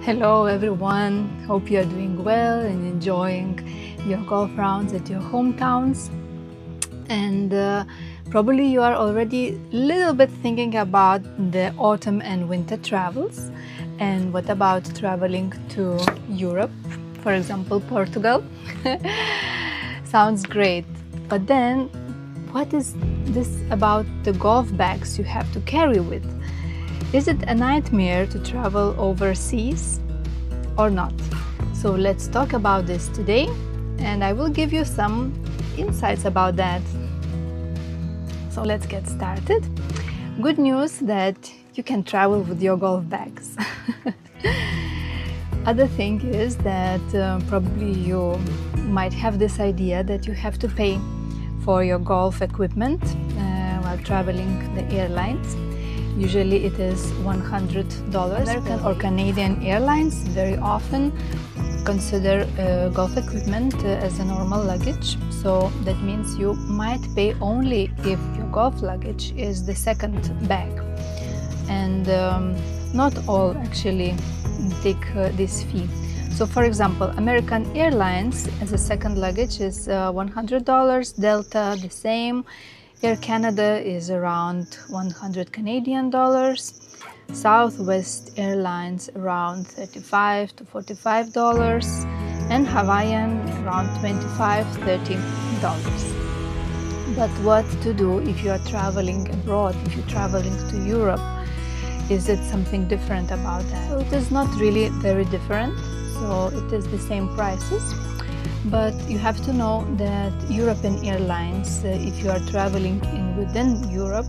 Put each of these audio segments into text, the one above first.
Hello everyone, hope you are doing well and enjoying your golf rounds at your hometowns. And probably you are already a little bit thinking about the autumn and winter travels. And what about traveling to Europe, for example, Portugal? Sounds great. But then, what is this about the golf bags you have to carry with? Is it a nightmare to travel overseas or not? So let's talk about this today, and I will give you some insights about that. So let's get started. Good news that you can travel with your golf bags. Other thing is that probably you might have this idea that you have to pay for your golf equipment while traveling the airlines. Usually it is $100. American or Canadian Airlines very often consider golf equipment as a normal luggage. So that means you might pay only if your golf luggage is the second bag. And not all actually take this fee. So for example, American Airlines as a second luggage is $100, Delta the same, Air Canada is around 100 Canadian dollars, Southwest Airlines around $35 to $45, and Hawaiian around $25–30. But what to do if you are traveling abroad, if you're traveling to Europe? Is it something different about that? So it is not really very different, so it is the same prices. But you have to know that European Airlines, if you are traveling within Europe,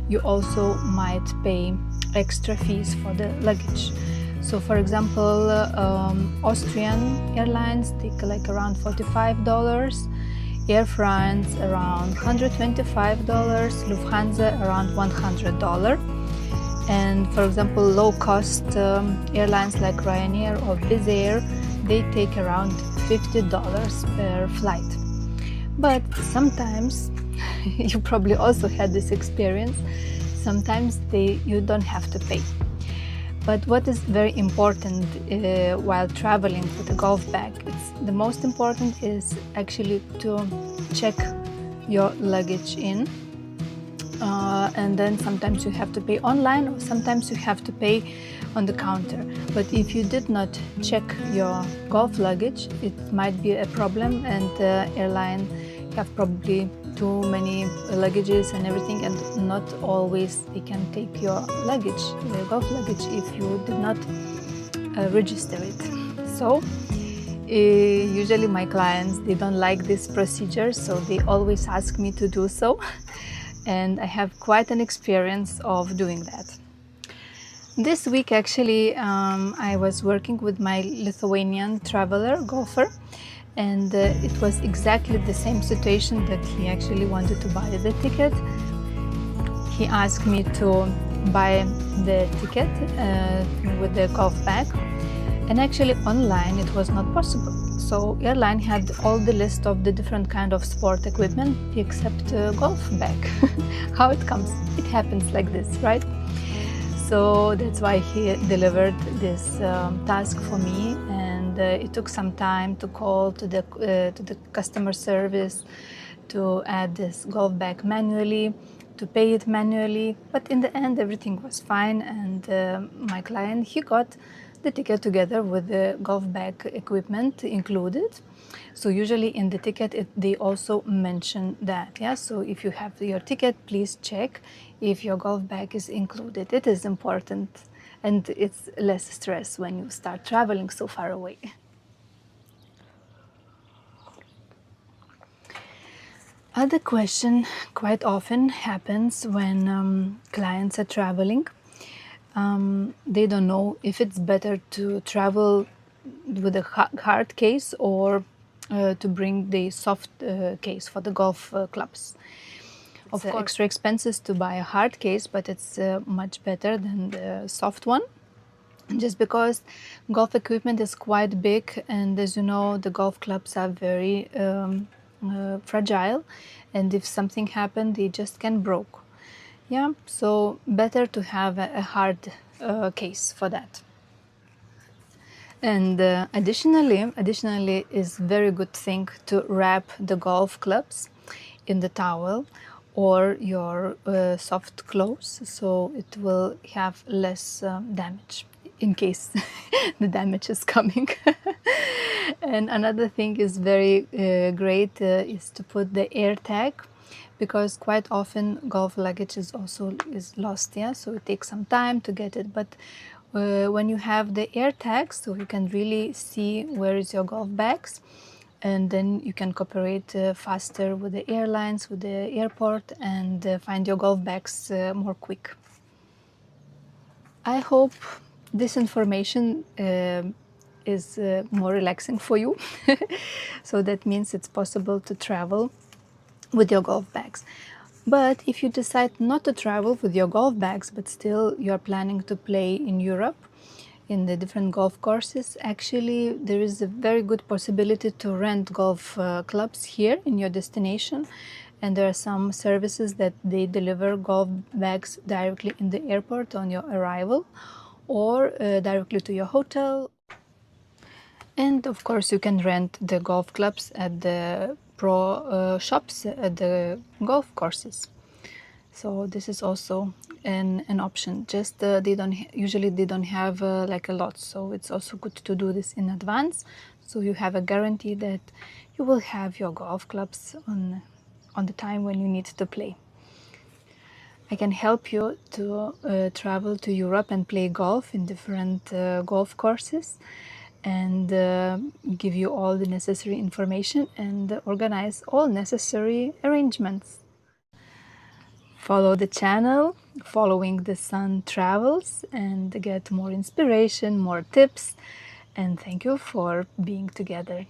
you also might pay extra fees for the luggage. So for example, Austrian Airlines take like around $45, Air France around $125, Lufthansa around $100. And for example, low-cost airlines like Ryanair or Wizz Air, they take around $50 per flight. But sometimes, you probably also had this experience, sometimes you don't have to pay. But what is very important while traveling with a golf bag, the most important is actually to check your luggage in. And then sometimes you have to pay online, or sometimes you have to pay on the counter. But if you did not check your golf luggage, it might be a problem, and the airline have probably too many luggages and everything, and not always they can take your luggage, your golf luggage, if you did not register it. So usually my clients, they don't like this procedure, so they always ask me to do so. And I have quite an experience of doing that. This week actually I was working with my Lithuanian traveler, golfer, and it was exactly the same situation that he actually wanted to buy the ticket. He asked me to buy the ticket with the golf bag, and actually online it was not possible. So Airline had all the list of the different kind of sport equipment except golf bag. How it comes? It happens like this, right? So that's why he delivered this task for me, and it took some time to call to the customer service to add this golf bag manually, to pay it manually. But in the end, everything was fine, and my client, he got the ticket together with the golf bag equipment included. So usually in the ticket they also mention that, yeah. So if you have your ticket, please check if your golf bag is included. It is important, and it's less stress when you start traveling so far away. Other question quite often happens when clients are traveling. They don't know if it's better to travel with a hard case or to bring the soft case for the golf clubs. Of course, extra expenses to buy a hard case, but it's much better than the soft one, just because golf equipment is quite big, and as you know, the golf clubs are very fragile, and if something happened, they just can broke. Yeah, so better to have a hard case for that. And additionally is very good thing to wrap the golf clubs in the towel or your soft clothes, so it will have less damage in case the damage is coming. And another thing is very great is to put the air tag, because quite often golf luggage is lost, yeah, so it takes some time to get it. But when you have the air tags, so you can really see where is your golf bags, and then you can cooperate faster with the airlines, with the airport, and find your golf bags more quick. I hope this information is more relaxing for you. So that means it's possible to travel with your golf bags. But if you decide not to travel with your golf bags, but still you're planning to play in Europe in the different golf courses, actually there is a very good possibility to rent golf clubs here in your destination. And there are some services that they deliver golf bags directly in the airport on your arrival, or directly to your hotel. And of course you can rent the golf clubs at the pro shops at the golf courses. So this is also an option. Just usually they don't have like a lot, so it's also good to do this in advance, so you have a guarantee that you will have your golf clubs on the time when you need to play. I can help you to travel to Europe and play golf in different golf courses, and give you all the necessary information and organize all necessary arrangements. Follow the channel, Following the Sun Travels, and get more inspiration, more tips, and thank you for being together.